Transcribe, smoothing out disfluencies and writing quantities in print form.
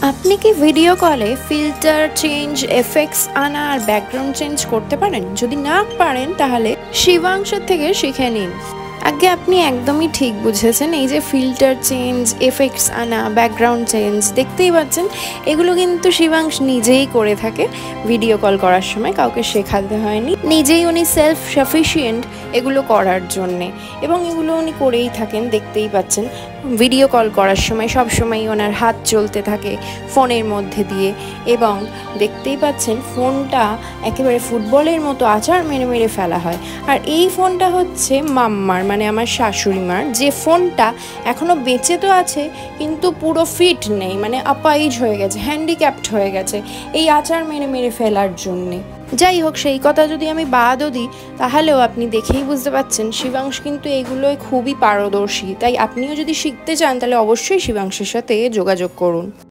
আপনি কি ভিডিও কলে ফিল্টার চেঞ্জ, এফেক্টস আনা আর ব্যাকগ্রাউন্ড চেঞ্জ করতে পারেন? যদি না পারেন তাহলে শিবাংশের থেকে শিখে নিন। আগে আপনি একদমই ঠিক বুঝেছেন। এই যে ফিল্টার চেঞ্জ, এফেক্টস আনা, ব্যাকগ্রাউন্ড চেঞ্জ দেখতেই পাচ্ছেন, এগুলো কিন্তু শিবাংশ নিজেই করে থাকে ভিডিও কল করার সময়, কাউকে শেখাতে হয়নি, নিজেই উনি সেলফ সাফিসিয়েন্ট এগুলো করার জন্যে, এবং এগুলো উনি করেই থাকেন। দেখতেই পাচ্ছেন ভিডিও কল করার সময় সব সময় ওনার হাত চলতে থাকে ফোনের মধ্যে দিয়ে, এবং দেখতেই পাচ্ছেন ফোনটা একেবারে ফুটবলের মতো আছাড় মেরে মেরে ফেলা হয়। আর এই ফোনটা হচ্ছে মাম্মার, মানে আমার শাশুড়ি মার, যে ফোনটা এখনও বেঁচে তো আছে কিন্তু পুরো ফিট নেই, মানে আপাইজ হয়ে গেছে, হ্যান্ডিক্যাপড হয়ে গেছে এই আছাড় মেরে মেরে ফেলার জন্যে। যাই হোক, সেই কথা যদি আমি বাদও দিই তাহলেও আপনি দেখেই বুঝতে পাচ্ছেন শিবাংশ কিন্তু এগুলোয় খুবই পারদর্শী। তাই আপনিও যদি শিখতে চান তাহলে অবশ্যই শিবাংশের সাথে যোগাযোগ করুন।